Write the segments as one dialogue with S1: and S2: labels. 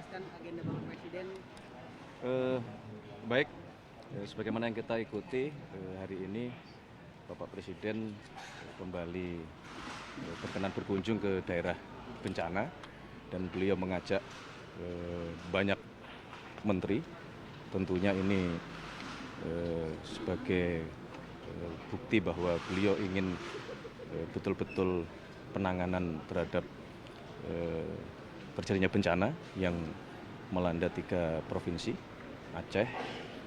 S1: menjelaskan agenda Bapak Presiden.
S2: Baik, sebagaimana yang kita ikuti hari ini, Bapak Presiden kembali berkenan berkunjung ke daerah bencana dan beliau mengajak banyak menteri. Tentunya ini sebagai bukti bahwa beliau ingin betul-betul penanganan terhadap terjadinya bencana yang melanda 3 provinsi, Aceh,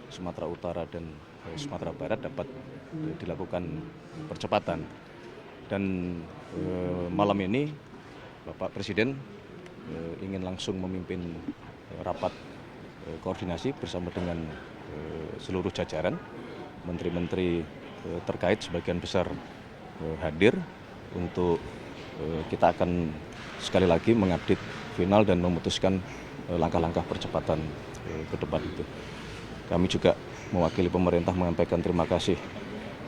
S2: Sumatera Utara, dan Sumatera Barat dapat dilakukan percepatan. Dan malam ini Bapak Presiden ingin langsung memimpin rapat koordinasi bersama dengan seluruh jajaran, menteri-menteri terkait sebagian besar hadir untuk kita akan sekali lagi mengupdate final dan memutuskan langkah-langkah percepatan ke depan itu. Kami juga mewakili pemerintah menyampaikan terima kasih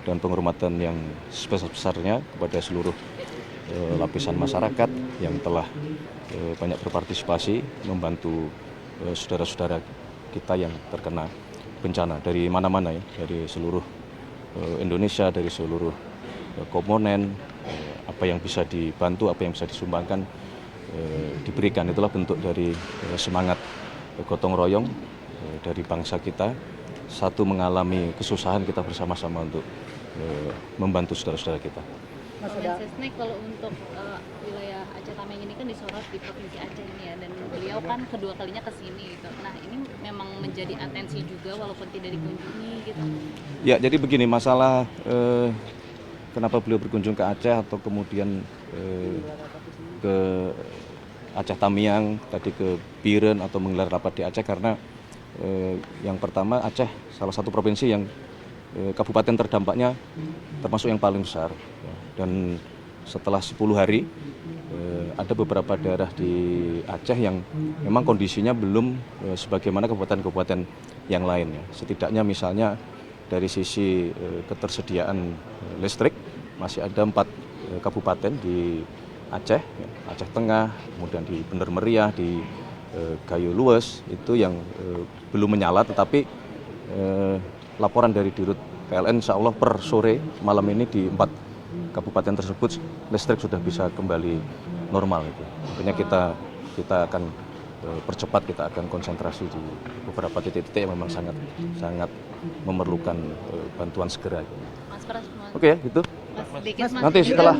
S2: dan penghormatan yang sebesar-besarnya kepada seluruh lapisan masyarakat yang telah banyak berpartisipasi membantu saudara-saudara kita yang terkena bencana dari mana-mana ya, dari seluruh Indonesia, dari seluruh komponen, apa yang bisa dibantu, apa yang bisa disumbangkan diberikan. Itulah bentuk dari semangat gotong royong dari bangsa kita. Satu mengalami kesusahan, kita bersama-sama untuk membantu saudara-saudara kita.
S3: Mas Sesnek, kalau untuk wilayah Aceh Tameng ini kan disorot di Provinsi Aceh ini ya, dan beliau kan kedua kalinya ke sini gitu. Nah, ini memang menjadi atensi juga walaupun tidak dikunjungi gitu.
S2: Ya, jadi begini, masalah kenapa beliau berkunjung ke Aceh atau kemudian ke Aceh Tamiang, tadi ke Biren atau menggelar rapat di Aceh, karena yang pertama Aceh salah satu provinsi yang kabupaten terdampaknya termasuk yang paling besar. Dan setelah 10 hari ada beberapa daerah di Aceh yang memang kondisinya belum sebagaimana kabupaten-kabupaten yang lain. Setidaknya misalnya dari sisi ketersediaan listrik masih ada 4 kabupaten di Aceh, Aceh Tengah, kemudian di Bener Meriah, di Gayo Lues itu yang belum menyala, tetapi laporan dari Dirut PLN insya Allah per sore malam ini di 4 kabupaten tersebut listrik sudah bisa kembali normal. Makanya kita akan percepat, kita akan konsentrasi di beberapa titik-titik yang memang sangat memerlukan bantuan segera. Oke, gitu. Nanti setelah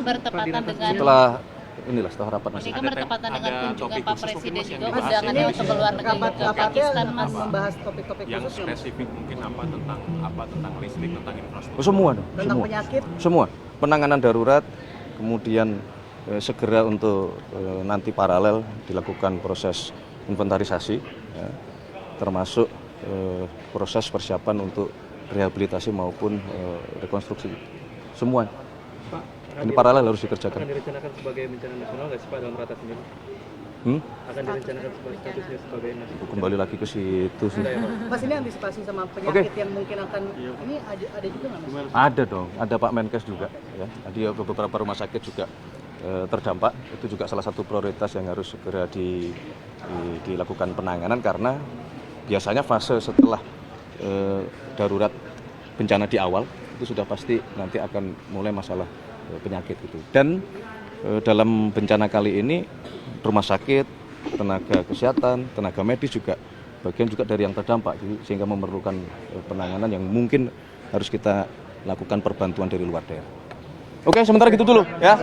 S2: rapat
S3: Ini kan bertepatan dengan kunjungan Pak Presiden juga undangannya untuk keluar negeri ke Pakistan, Mas.
S1: Membahas topik-topik
S4: yang
S1: khusus
S4: spesifik mungkin tentang listrik, tentang infrastruktur.
S2: Semua
S1: tentang penyakit.
S2: Semua penanganan darurat, kemudian segera untuk nanti paralel dilakukan proses inventarisasi, ya, termasuk proses persiapan untuk rehabilitasi maupun rekonstruksi. Semua. Ini paralel harus dikerjakan.
S5: Akan direncanakan sebagai bencana nasional nggak sih Pak dalam ratas ini? Akan direncanakan statusnya sebagai nasional?
S2: Kembali lagi ke situ sih.
S1: Mas, ini antisipasi sama penyakit yang mungkin akan ini ada juga nggak, Mas?
S2: Ada dong, ada Pak Menkes juga. Ya. Tadi beberapa rumah sakit juga terdampak. Itu juga salah satu prioritas yang harus segera dilakukan penanganan, karena biasanya fase setelah darurat bencana di awal itu sudah pasti nanti akan mulai masalah penyakit gitu. Dan dalam bencana kali ini rumah sakit, tenaga kesehatan, tenaga medis juga bagian juga dari yang terdampak, sehingga memerlukan penanganan yang mungkin harus kita lakukan perbantuan dari luar daerah. Oke, sementara gitu dulu ya.